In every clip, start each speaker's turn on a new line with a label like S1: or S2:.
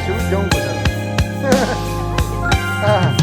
S1: શું જવું બધા હા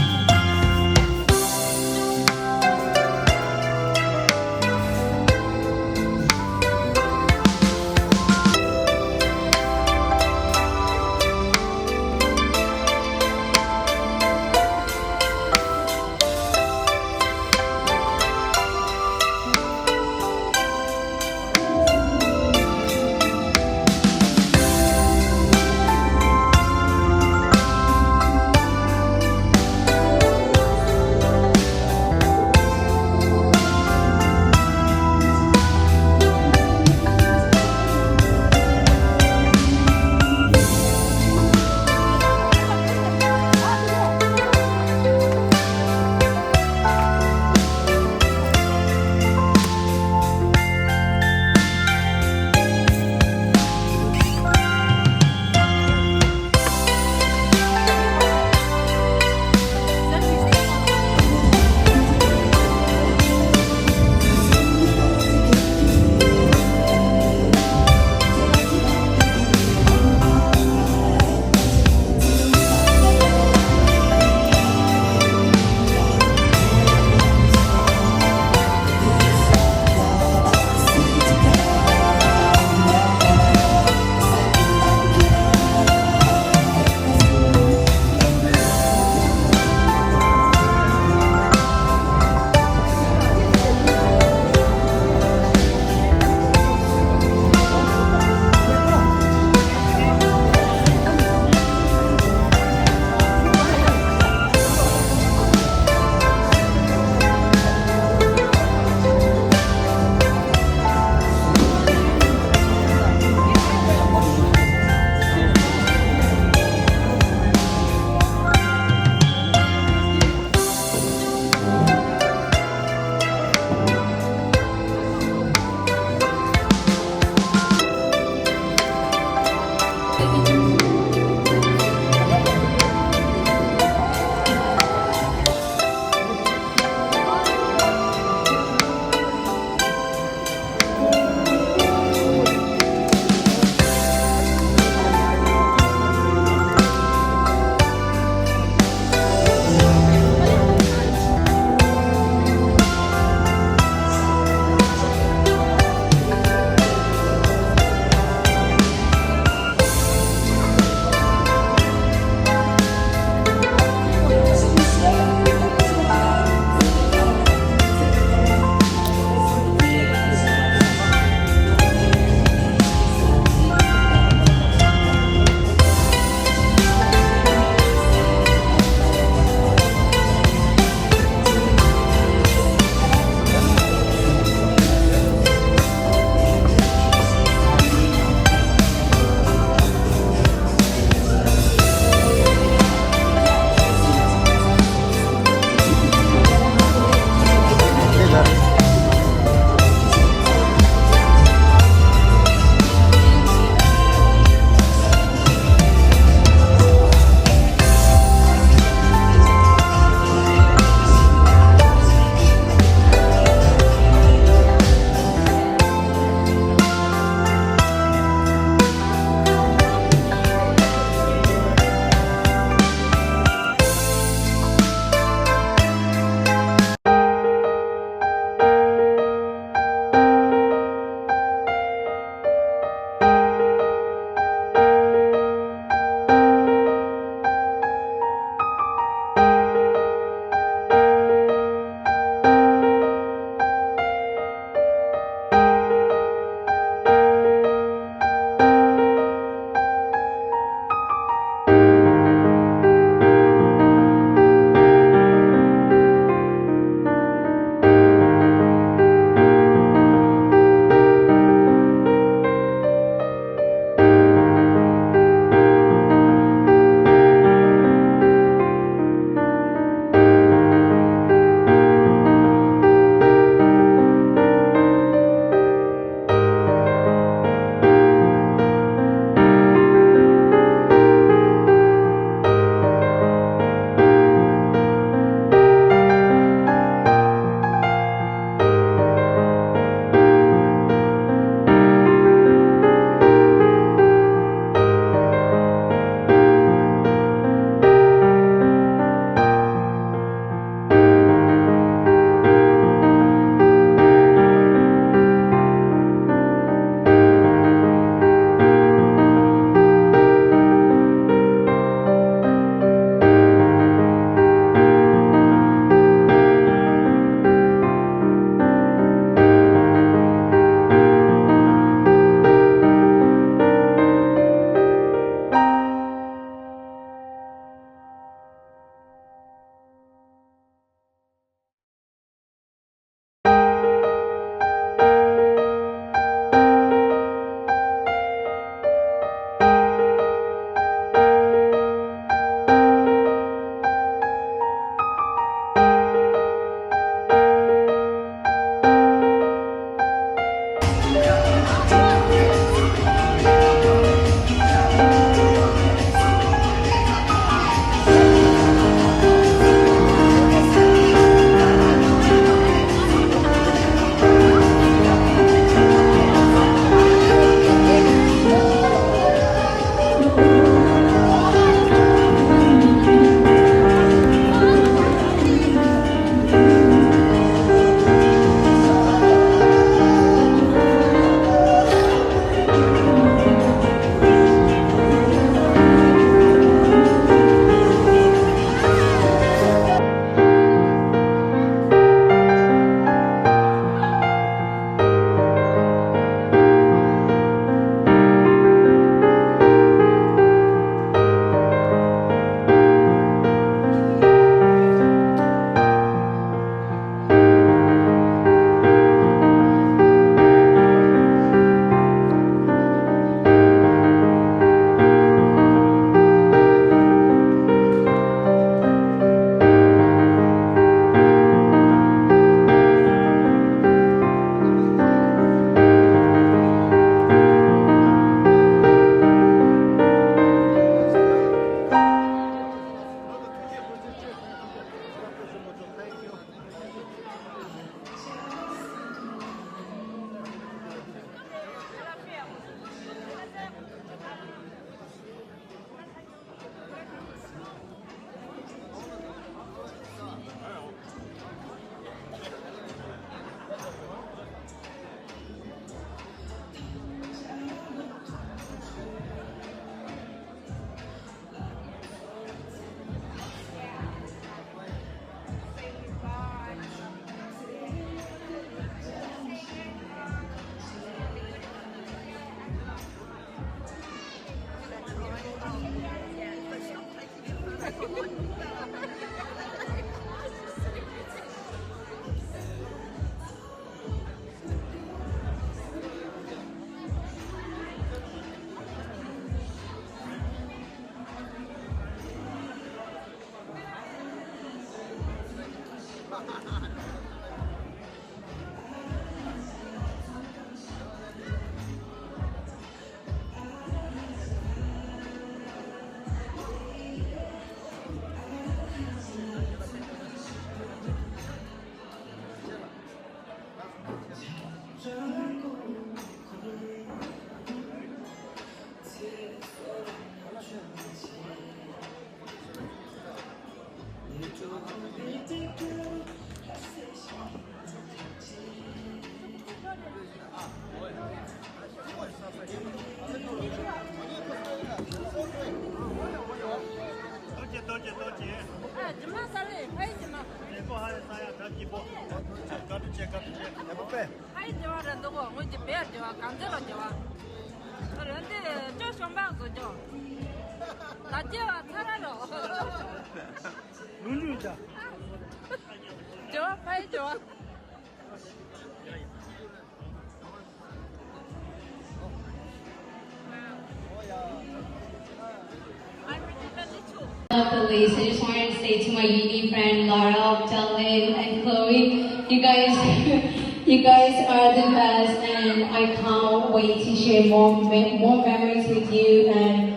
S2: Of the list, I just wanted to say to my uni friend Lara, Jalin, and Chloe, you guys are the best, and I can't wait to share more memories with you. And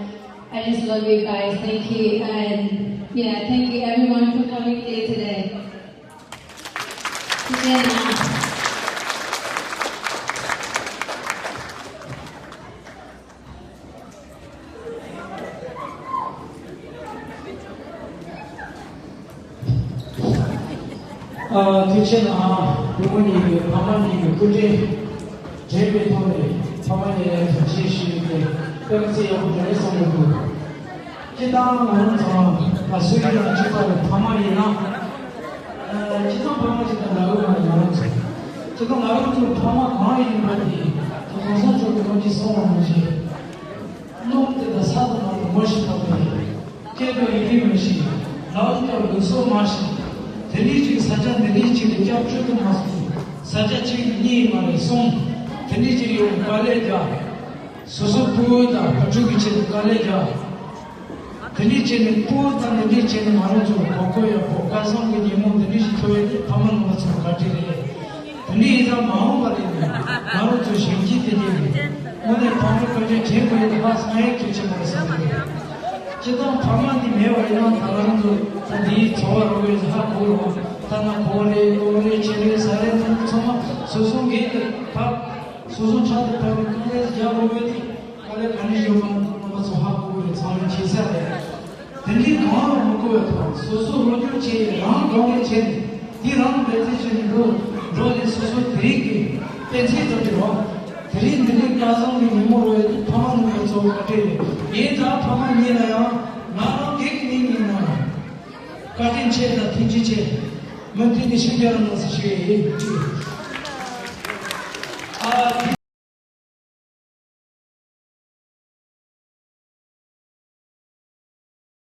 S2: I just love you guys. Thank you, and yeah, thank you everyone for coming here today.
S3: 대체나 부모님이 파마님이 그제 제배 통해 파마님의 전시실에 평소에 여러분들에서 모두 기당 하면서 수리나 집사를 파마이나 기당 파마지가 나오면 나오죠. 지금 나오면 파마 강의인 분이 동산적으로 뭔지 써오는지 놈들다 사도나도 멋있다고 제배 이기면시 나오니까 의소 마시 Tenichi saja tenichi kya chutu masu saja chi ni mare song tenichi yo kaleja susu puda pachugi chi kaleja tenichi ne puda tenichi ne marujo kokoya pokasong ke nimo tenichi toye paman masu katire teni ida maho bale marujo shinji teni mone paman kaje jebo ye bas nae kiche mare Jika paman di mewa ina tagarandu di Jawa roge ha kuru tana kore chere sare sama susung gate pa susung chade pa kale jago beti kale kani joman masu ha kuru sama chisa le teni gawa muko yato susu roge che ram gawe che di ram beti che ro roge susu triki pensi to ro teri teri kasam di memo roge paman me so kate ye da paman ye na ya 나랑 개인이나 같은 체다 팀지체 문제는 신경을 넣으시 아